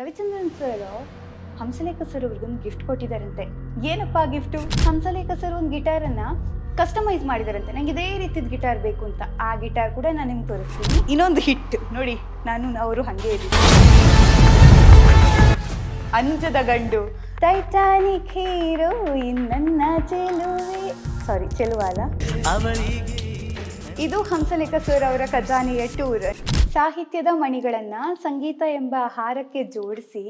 Ravichandran sir Hamsalekha sir ಅವ್ರಿಗೊಂದು gift ಕೊಟ್ಟಿದ್ದಾರಂತೆ. ಏನಪ್ಪಾ gift? Hamsalekha sir ಒಂದು ಗಿಟಾರನ್ನ ಕಸ್ಟಮೈಸ್ ಮಾಡಿದಾರಂತೆ. ನಂಗೆ ಇದೇ ರೀತಿದ ಗಿಟಾರ್ ಬೇಕು ಅಂತ. ಆ ಗಿಟಾರ್ ಕೂಡ ನಾನು ನಿಮ್ಗೆ ತೋರಿಸ್ತೀನಿ. ಇನ್ನೊಂದು ಹಿಟ್ ನೋಡಿ, ಅವರು ಹಾಗೆ ಇದ್ದೀವಿ. ಅಂಜದ ಗಂಡು, ಟೈಟಾನಿಕ್ ಹೀರೋ ನನ್ನ ಚೆಲುವಾಲ. ಇದು ಹಂಸಲೇಖ ಸರ್ ಅವರ ಖಜಾನೆಯ ಟೂರ್. ಸಾಹಿತ್ಯದ ಮಣಿಗಳನ್ನ ಸಂಗೀತ ಎಂಬ ಹಾರಕ್ಕೆ ಜೋಡಿಸಿ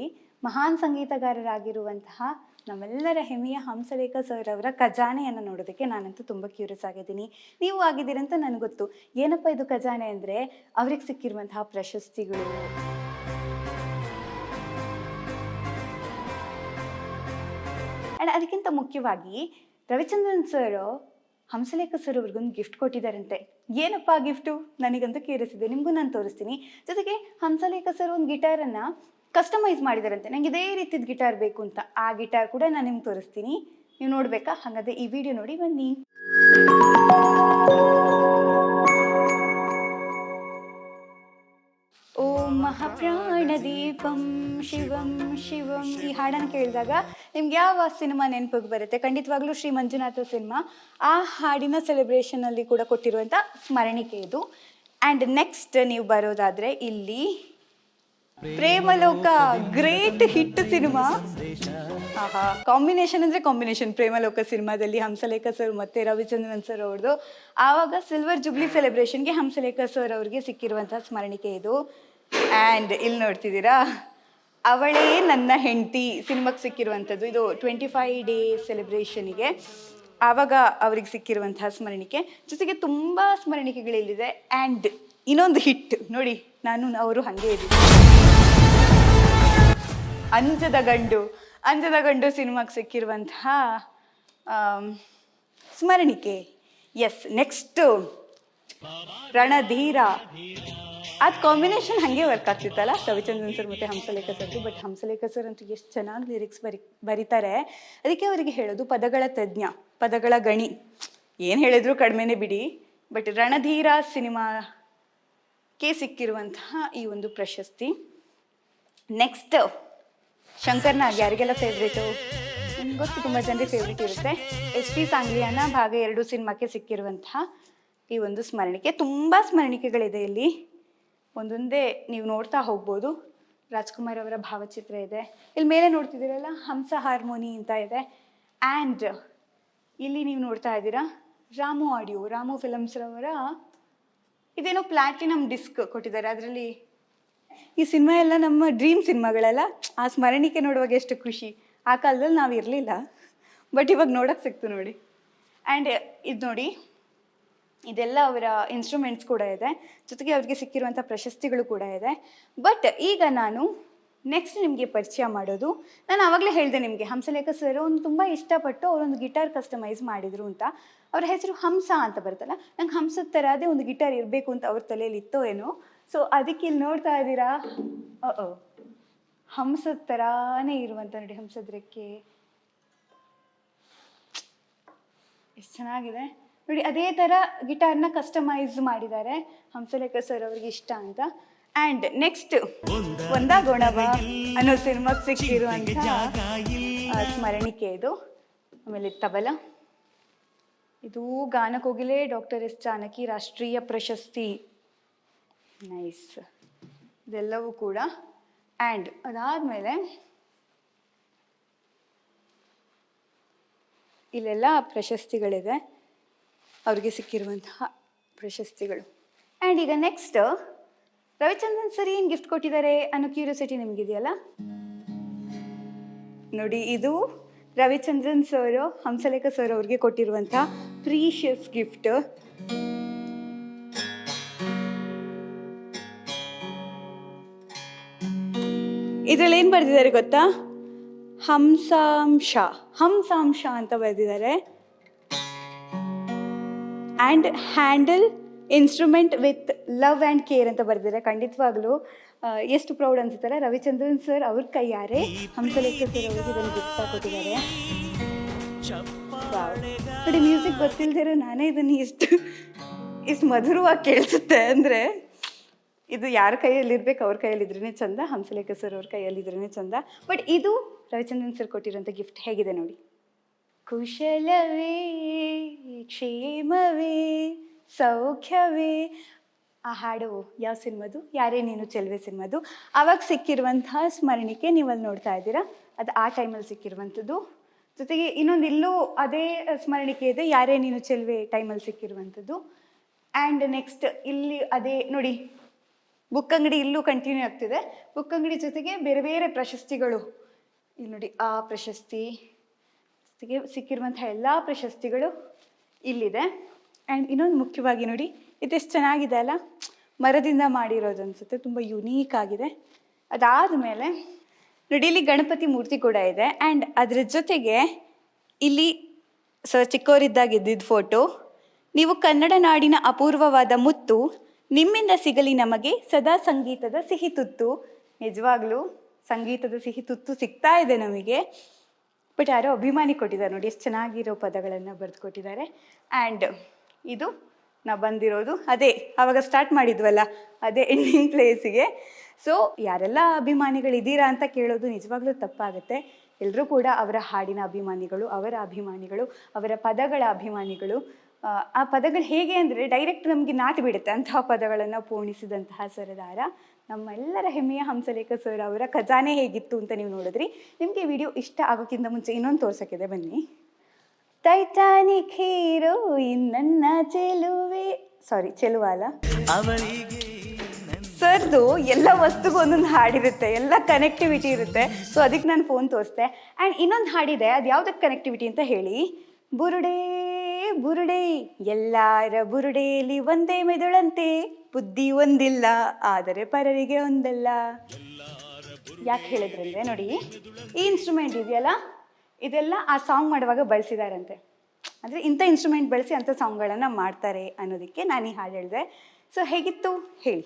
ಮಹಾನ್ ಸಂಗೀತಗಾರರಾಗಿರುವಂತಹ ನಮ್ಮೆಲ್ಲರ ಹೆಮ್ಮೆಯ ಹಂಸಲೇಖ ಸರ್ ಅವರ ಖಜಾನೆಯನ್ನು ನೋಡೋದಕ್ಕೆ ನಾನಂತೂ ತುಂಬ ಕ್ಯೂರಿಯಸ್ ಆಗಿದ್ದೀನಿ. ನೀವು ಆಗಿದ್ದೀರಂತ ನನಗೆ ಗೊತ್ತು. ಏನಪ್ಪ ಇದು ಖಜಾನೆ ಅಂದರೆ ಅವ್ರಿಗೆ ಸಿಕ್ಕಿರುವಂತಹ ಪ್ರಶಸ್ತಿಗಳು, ಆ್ಯಂಡ್ ಅದಕ್ಕಿಂತ ಮುಖ್ಯವಾಗಿ ರವಿಚಂದ್ರನ್ ಸರ್ ಹಂಸಲೇಖ ಸರ್ ಅವ್ರಿಗೊಂದು ಗಿಫ್ಟ್ ಕೊಟ್ಟಿದ್ದಾರಂತೆ. ಏನಪ್ಪ ಗಿಫ್ಟು? ನನಗಂತೂ ಕ್ಯೂರಿಯಸ್ ಇದೆ, ನಿಮಗೂ ನಾನು ತೋರಿಸ್ತೀನಿ. ಜೊತೆಗೆ ಹಂಸಲೇಖ ಸರ್ ಒಂದು ಗಿಟಾರನ್ನು ಕಸ್ಟಮೈಸ್ ಮಾಡಿದಾರಂತೆ. ನಂಗೆ ಇದೇ ರೀತಿದ ಗಿಟಾರ್ ಬೇಕು ಅಂತ. ಆ ಗಿಟಾರ್ ಕೂಡ ನಾನು ನಿಮ್ಗೆ ತೋರಿಸ್ತೀನಿ. ನೀವು ನೋಡಬೇಕಾ? ಹಾಗಾದರೆ ಈ ವಿಡಿಯೋ ನೋಡಿ ಬನ್ನಿ. ಓಂ ಮಹಾಪ್ರಾಣದೀಪಂ ಶಿವಂ ಶಿವಂ. ಈ ಹಾಡನ್ನು ಕೇಳಿದಾಗ ನಿಮ್ಗೆ ಯಾವ ಸಿನಿಮಾ ನೆನಪಿಗೆ ಬರುತ್ತೆ? ಖಂಡಿತವಾಗ್ಲೂ ಶ್ರೀ ಮಂಜುನಾಥ ಸಿನಿಮಾ. ಆ ಹಾಡಿನ ಸೆಲೆಬ್ರೇಷನಲ್ಲಿ ಕೂಡ ಕೊಟ್ಟಿರುವಂಥ ಸ್ಮರಣಿಕೆ ಇದು. ಆ್ಯಂಡ್ ನೆಕ್ಸ್ಟ್ ನೀವು ಬರೋದಾದರೆ ಇಲ್ಲಿ ಪ್ರೇಮಲೋಕ, ಗ್ರೇಟ್ ಹಿಟ್ ಸಿನಿಮಾ. ಆಹಾ, ಕಾಂಬಿನೇಷನ್ ಅಂದರೆ ಕಾಂಬಿನೇಷನ್. ಪ್ರೇಮಲೋಕ ಸಿನಿಮಾದಲ್ಲಿ ಹಂಸಲೇಖ ಸರ್ ಮತ್ತು ರವಿಚಂದ್ರನ್ ಸರ್ ಅವ್ರದ್ದು ಆವಾಗ ಸಿಲ್ವರ್ ಜುಬ್ಲಿ ಸೆಲೆಬ್ರೇಷನ್ಗೆ ಹಂಸಲೇಖ ಸರ್ ಅವ್ರಿಗೆ ಸಿಕ್ಕಿರುವಂಥ ಸ್ಮರಣಿಕೆ ಇದು. ಆ್ಯಂಡ್ ಇಲ್ಲಿ ನೋಡ್ತಿದ್ದೀರಾ, ಅವಳೇ ನನ್ನ ಹೆಂಡತಿ ಸಿನಿಮಾಗೆ ಸಿಕ್ಕಿರುವಂಥದ್ದು. ಇದು 25 ಡೇಸ್ ಸೆಲೆಬ್ರೇಷನಿಗೆ ಆವಾಗ ಅವ್ರಿಗೆ ಸಿಕ್ಕಿರುವಂತಹ ಸ್ಮರಣಿಕೆ. ಜೊತೆಗೆ ತುಂಬ ಸ್ಮರಣಿಕೆಗಳಿಲ್ಲಿದೆ. ಆ್ಯಂಡ್ ಇನ್ನೊಂದು ಹಿಟ್ ನೋಡಿ, ಅವರು ಹಾಗೆ ಇದ್ದೀವಿ. ಅಂಜದ ಗಂಡು ಸಿನಿಮಾಗೆ ಸಿಕ್ಕಿರುವಂತಹ ಸ್ಮರಣಿಕೆ. Yes, next Ranadheera. ಅದು ಕಾಂಬಿನೇಷನ್ ಹಾಗೆ ವರ್ಕ್ ಆಗ್ತಿತ್ತಲ್ಲ, ರವಿಚಂದ್ರನ್ ಸರ್ ಮತ್ತು ಹಂಸಲೇಖ ಸರ್ದು. ಬಟ್ ಹಂಸಲೇಖ ಸರ್ ಅಂತೂ ಎಷ್ಟು ಚೆನ್ನಾಗಿ ಲಿರಿಕ್ಸ್ ಬರೀತಾರೆ. ಅದಕ್ಕೆ ಅವರಿಗೆ ಹೇಳೋದು ಪದಗಳ ತಜ್ಞ, ಪದಗಳ ಗಣಿ. ಏನು ಹೇಳಿದ್ರು ಕಡಿಮೆನೇ ಬಿಡಿ. ಬಟ್ ರಣಧೀರ ಸಿನಿಮಾಕ್ಕೆ ಸಿಕ್ಕಿರುವಂತಹ ಈ ಒಂದು ಪ್ರಶಸ್ತಿ. ನೆಕ್ಸ್ಟ್ ಶಂಕರ್ನಾಗ್, ಯಾರಿಗೆಲ್ಲ ಫೇವ್ರೇಟು? ನಿಮ್ಗೆ ಗೊತ್ತು, ತುಂಬ ಜನರಿಗೆ ಫೇವ್ರೇಟ್ ಇರುತ್ತೆ. SP ಸಾಂಗ್ಲಿಯಾನ ಭಾಗ 2 ಸಿನಿಮಾಕ್ಕೆ ಸಿಕ್ಕಿರುವಂತಹ ಈ ಒಂದು ಸ್ಮರಣಿಕೆ. ತುಂಬ ಸ್ಮರಣಿಕೆಗಳಿದೆ ಇಲ್ಲಿ, ಒಂದೊಂದೇ ನೀವು ನೋಡ್ತಾ ಹೋಗ್ಬೋದು. ರಾಜ್ಕುಮಾರ್ ಅವರ ಭಾವಚಿತ್ರ ಇದೆ. ಇಲ್ಲಿ ಮೇಲೆ ನೋಡ್ತಿದ್ದೀರಲ್ಲ, ಹಂಸ ಹಾರ್ಮೋನಿ ಅಂತ ಇದೆ. ಆ್ಯಂಡ್ ಇಲ್ಲಿ ನೀವು ನೋಡ್ತಾ ಇದ್ದೀರಾ ರಾಮು ಆಡಿಯೋ, ರಾಮು ಫಿಲಮ್ಸ್ರವರ ಇದೇನೋ ಪ್ಲಾಟಿನಮ್ ಡಿಸ್ಕ್ ಕೊಟ್ಟಿದ್ದಾರೆ. ಅದರಲ್ಲಿ ಈ ಸಿನಿಮಾ ಎಲ್ಲ ನಮ್ಮ ಡ್ರೀಮ್ ಸಿನಿಮಾಗಳೆಲ್ಲ. ಆ ಸ್ಮರಣಿಕೆ ನೋಡುವಾಗ ಎಷ್ಟು ಖುಷಿ. ಆ ಕಾಲದಲ್ಲಿ ನಾವು ಇರಲಿಲ್ಲ, ಬಟ್ ಇವಾಗ ನೋಡೋಕ್ಕೆ ಸಿಕ್ತು ನೋಡಿ. ಆ್ಯಂಡ್ ಇದು ನೋಡಿ, ಇದೆಲ್ಲ ಅವರ ಇನ್ಸ್ಟ್ರೂಮೆಂಟ್ಸ್ ಕೂಡ ಇದೆ. ಜೊತೆಗೆ ಅವ್ರಿಗೆ ಸಿಕ್ಕಿರುವಂಥ ಪ್ರಶಸ್ತಿಗಳು ಕೂಡ ಇದೆ. ಬಟ್ ಈಗ ನಾನು ನೆಕ್ಸ್ಟ್ ನಿಮಗೆ ಪರಿಚಯ ಮಾಡೋದು, ನಾನು ಆವಾಗಲೇ ಹೇಳಿದೆ ನಿಮಗೆ, ಹಂಸಲೇಖ ಸರ್ ಒಂದು ತುಂಬ ಇಷ್ಟಪಟ್ಟು ಅವರೊಂದು ಗಿಟಾರ್ ಕಸ್ಟಮೈಸ್ ಮಾಡಿದರು ಅಂತ. ಅವ್ರ ಹೆಸರು ಹಂಸ ಅಂತ ಬರುತ್ತಲ್ಲ, ನಂಗೆ ಹಂಸದ ಥರದೇ ಒಂದು ಗಿಟಾರ್ ಇರಬೇಕು ಅಂತ ಅವ್ರ ತಲೆಯಲ್ಲಿ ಇತ್ತೋ ಏನೋ. ಸೊ ಅದಕ್ಕೆ ಇಲ್ಲಿ ನೋಡ್ತಾ ಇದ್ದೀರಾ, ಹಂಸದ ಥರಾನೇ ಇರುವಂಥ ನೋಡಿ, ಹಂಸದ ರೆಕ್ಕೆ ಎಷ್ಟು ಚೆನ್ನಾಗಿದೆ ನೋಡಿ. ಅದೇ ಥರ ಗಿಟಾರ್ನ ಕಸ್ಟಮೈಸ್ ಮಾಡಿದ್ದಾರೆ ಹಂಸಲೇಖ ಸರ್ ಅವ್ರಿಗೆ ಇಷ್ಟ ಅಂತ. ಆ್ಯಂಡ್ ನೆಕ್ಸ್ಟ್ ಒಂದಾಗೋಣವ ಅನ್ನೋ ಸಿನಿಮಾಗೆ ಸಿಕ್ಕಿರುವಂಥ ಸ್ಮರಣಿಕೆ ಇದು. ಆಮೇಲೆ ತಬಲ, ಇದು ಗಾನಕೋಗಿಲೆ ಡಾಕ್ಟರ್ S ಜಾನಕಿ ರಾಷ್ಟ್ರೀಯ ಪ್ರಶಸ್ತಿ. ನೈಸ್, ಇದೆಲ್ಲವೂ ಕೂಡ. ಆ್ಯಂಡ್ ಅದಾದಮೇಲೆ ಇಲ್ಲೆಲ್ಲ ಪ್ರಶಸ್ತಿಗಳಿದೆ, ಅವ್ರಿಗೆ ಸಿಕ್ಕಿರುವಂತಹ ಪ್ರಶಸ್ತಿಗಳು. ಆ್ಯಂಡ್ ಈಗ ನೆಕ್ಸ್ಟ್ ರವಿಚಂದ್ರನ್ ಸರ್ ಏನು ಗಿಫ್ಟ್ ಕೊಟ್ಟಿದ್ದಾರೆ ಅನ್ನೋ ಕ್ಯೂರಿಯಾಸಿಟಿ ನಿಮಗಿದೆಯಲ್ಲ ನೋಡಿ. ಇದು ರವಿಚಂದ್ರನ್ ಸರ್ ಹಂಸಲೇಖ ಸರ್ ಅವ್ರಿಗೆ ಕೊಟ್ಟಿರುವಂಥ ಪ್ರೀಶಿಯಸ್ ಗಿಫ್ಟ್. ಇದರಲ್ಲಿ ಏನು ಬರೆದಿದ್ದಾರೆ ಗೊತ್ತಾ? ಹಂಸಾಂಶ ಅಂತ ಬರೆದಿದ್ದಾರೆ. And handle instrument with love and care ಅಂತ ಬರೆದಿದ್ದಾರೆ. ಖಂಡಿತವಾಗ್ಲೂ ಎಷ್ಟು ಪ್ರೌಡ್ ಅನ್ಸುತ್ತಲ್ಲ. ರವಿಚಂದ್ರನ್ ಸರ್ ಅವ್ರ ಕೈಯಾರೆ ಹಂಸಲೇಖ ಸರ್ ಅವ್ರಿಗೆ ಇದನ್ನು ಗಿಫ್ಟ್ ಕೊಟ್ಟಿದ್ದಾರೆ. ನೋಡಿ, ಮ್ಯೂಸಿಕ್ ಗೊತ್ತಿಲ್ದಿರೋ ನಾನೇ ಇದನ್ನು ಇಷ್ಟು ಮಧುರವಾಗಿ ಕೇಳಿಸುತ್ತೆ ಅಂದರೆ ಇದು ಯಾರ ಕೈಯಲ್ಲಿ ಇರ್ಬೇಕು ಅವ್ರ ಕೈಯಲ್ಲಿ ಇದ್ರೇ ಚಂದ, ಹಂಸಲೇಖ ಸರ್ ಅವ್ರ ಕೈಯಲ್ಲಿ ಇದ್ರೇ ಚಂದ. ಬಟ್ ಇದು ರವಿಚಂದ್ರನ್ ಸರ್ ಕೊಟ್ಟಿರೋಂಥ ಗಿಫ್ಟ್ ಹೇಗಿದೆ ನೋಡಿ. ಕುಶಲವೇ ಕ್ಷೇಮವೇ ಸೌಖ್ಯವೇ. ಆ ಹಾಡು ಯಾವ ಸಿನಿಮಾದು? ಯಾರೇ ನೀನು ಚೆಲುವೆ ಸಿನಿಮಾದು. ಆವಾಗ ಸಿಕ್ಕಿರುವಂತಹ ಸ್ಮರಣಿಕೆ ನೀವು ಅಲ್ಲಿ ನೋಡ್ತಾ ಇದ್ದೀರಾ, ಅದು ಆ ಟೈಮಲ್ಲಿ ಸಿಕ್ಕಿರುವಂಥದ್ದು. ಜೊತೆಗೆ ಇನ್ನೊಂದು ಇಲ್ಲೂ ಅದೇ ಸ್ಮರಣಿಕೆ ಇದೆ, ಯಾರೇ ನೀನು ಚೆಲುವೆ ಟೈಮಲ್ಲಿ ಸಿಕ್ಕಿರುವಂಥದ್ದು. ಆ್ಯಂಡ್ ನೆಕ್ಸ್ಟ್ ಇಲ್ಲಿ ಅದೇ ನೋಡಿ, ಬುಕ್ ಅಂಗಡಿ ಇಲ್ಲೂ ಕಂಟಿನ್ಯೂ ಆಗ್ತಿದೆ. ಬುಕ್ ಅಂಗಡಿ ಜೊತೆಗೆ ಬೇರೆ ಬೇರೆ ಪ್ರಶಸ್ತಿಗಳು ಇಲ್ಲಿ ನೋಡಿ, ಆ ಪ್ರಶಸ್ತಿ ಜೊತೆಗೆ ಸಿಕ್ಕಿರುವಂತಹ ಎಲ್ಲ ಪ್ರಶಸ್ತಿಗಳು ಇಲ್ಲಿದೆ. ಆ್ಯಂಡ್ ಇನ್ನೊಂದು ಮುಖ್ಯವಾಗಿ ನೋಡಿ, ಇದೆಷ್ಟು ಚೆನ್ನಾಗಿದೆ ಅಲ್ಲ, ಮರದಿಂದ ಮಾಡಿರೋದು ಅನಿಸುತ್ತೆ, ತುಂಬ ಯುನೀಕ್ ಆಗಿದೆ. ಅದಾದಮೇಲೆ ನೋಡಿ, ಇಲ್ಲಿ ಗಣಪತಿ ಮೂರ್ತಿ ಕೂಡ ಇದೆ. ಆ್ಯಂಡ್ ಅದ್ರ ಜೊತೆಗೆ ಇಲ್ಲಿ ಚಿಕ್ಕವರಿದ್ದಾಗ ಇದ್ದಿದ್ದ ಫೋಟೋ. ನೀವು ಕನ್ನಡ ನಾಡಿನ ಅಪೂರ್ವವಾದ ಮುತ್ತು, ನಿಮ್ಮಿಂದ ಸಿಗಲಿ ನಮಗೆ ಸದಾ ಸಂಗೀತದ ಸಿಹಿ ತುತ್ತು. ನಿಜವಾಗ್ಲೂ ಸಂಗೀತದ ಸಿಹಿ ತುತ್ತು ಸಿಗ್ತಾ ಇದೆ ನಮಗೆ. ಬಟ್ ಯಾರೋ ಅಭಿಮಾನಿ ಕೊಟ್ಟಿದ್ದಾರೆ ನೋಡಿ, ಎಷ್ಟು ಚೆನ್ನಾಗಿರೋ ಪದಗಳನ್ನು ಬರೆದು ಕೊಟ್ಟಿದ್ದಾರೆ. ಆ್ಯಂಡ್ ಇದು ನಾವು ಬಂದಿರೋದು ಅದೇ ಆವಾಗ ಸ್ಟಾರ್ಟ್ ಮಾಡಿದ್ವಲ್ಲ, ಅದೇ ಎಂಡಿಂಗ್ ಪ್ಲೇಸಿಗೆ. ಸೊ ಯಾರೆಲ್ಲ ಅಭಿಮಾನಿಗಳಿದ್ದೀರಾ ಅಂತ ಕೇಳೋದು ನಿಜವಾಗ್ಲೂ ತಪ್ಪಾಗುತ್ತೆ. ಎಲ್ಲರೂ ಕೂಡ ಅವರ ಹಾಡಿನ ಅಭಿಮಾನಿಗಳು, ಅವರ ಅಭಿಮಾನಿಗಳು, ಅವರ ಪದಗಳ ಅಭಿಮಾನಿಗಳು. ಆ ಪದಗಳು ಹೇಗೆ ಅಂದರೆ ಡೈರೆಕ್ಟ್ ನಮಗೆ ನಾಟಿ ಬಿಡುತ್ತೆ ಅಂತಹ ಪದಗಳನ್ನು ಪೂರ್ಣಿಸಿದಂತಹ ಸರದಾರ ನಮ್ಮೆಲ್ಲರ ಹೆಮ್ಮೆಯ ಹಂಸಲೇಖ ಸರ್ ಅವರ ಖಜಾನೆ ಹೇಗಿತ್ತು ಅಂತ ನೀವು ನೋಡಿದ್ರಿ. ನಿಮಗೆ ವಿಡಿಯೋ ಇಷ್ಟ ಆಗೋಕ್ಕಿಂತ ಮುಂಚೆ ಇನ್ನೊಂದು ತೋರ್ಸೋಕ್ಕಿದೆ, ಬನ್ನಿ. ಟೈಟಾನಿಕ್ ಹೀರೋ ನನ್ನ ಚೆಲುವೆ, ಸಾರಿ ಚೆಲುವ ಅಲ್ಲ, ಸರ್ದು ಎಲ್ಲ ವಸ್ತುಗೂ ಒಂದೊಂದು ಹಾಡಿರುತ್ತೆ, ಎಲ್ಲ ಕನೆಕ್ಟಿವಿಟಿ ಇರುತ್ತೆ. ಸೊ ಅದಕ್ಕೆ ನಾನು ಫೋನ್ ತೋರಿಸ್ದೆ. ಆ್ಯಂಡ್ ಇನ್ನೊಂದು ಹಾಡಿದೆ, ಅದು ಯಾವುದಕ್ಕೆ ಕನೆಕ್ಟಿವಿಟಿ ಅಂತ ಹೇಳಿ. ಬುರುಡೆ ಬುರುಡೆ ಎಲ್ಲಾರ ಬುರುಡೆಯಲ್ಲಿ ಒಂದೇ ಮೆದುಳಂತೆ, ಬುದ್ಧಿ ಒಂದಿಲ್ಲ ಆದರೆ ಪರರಿಗೆ ಒಂದಲ್ಲ. ಯಾಕೆ ಹೇಳಿದ್ರಂದ್ರೆ ನೋಡಿ, ಈ ಇನ್ಸ್ಟ್ರೂಮೆಂಟ್ ಇದೆಯಲ್ಲ, ಇದೆಲ್ಲ ಆ ಸಾಂಗ್ ಮಾಡುವಾಗ ಬಳಸಿದಾರಂತೆ. ಅಂದರೆ ಇಂಥ ಇನ್ಸ್ಟ್ರೂಮೆಂಟ್ ಬಳಸಿ ಅಂಥ ಸಾಂಗ್ಗಳನ್ನು ಮಾಡ್ತಾರೆ ಅನ್ನೋದಕ್ಕೆ ನಾನು ಈ ಹಾಡು ಹೇಳಿದೆ. ಸೊ ಹೇಗಿತ್ತು ಹೇಳಿ.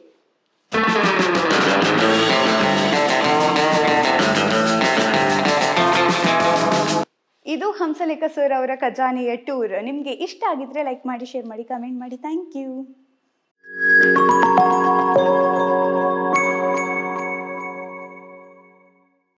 ಇದು ಹಂಸಲೇಖ ಸರ್ ಅವರ ಖಜಾನೆಯ ಟೂರ್. ನಿಮಗೆ ಇಷ್ಟ ಆಗಿದ್ರೆ ಲೈಕ್ ಮಾಡಿ, ಶೇರ್ ಮಾಡಿ, ಕಮೆಂಟ್ ಮಾಡಿ. Thank you.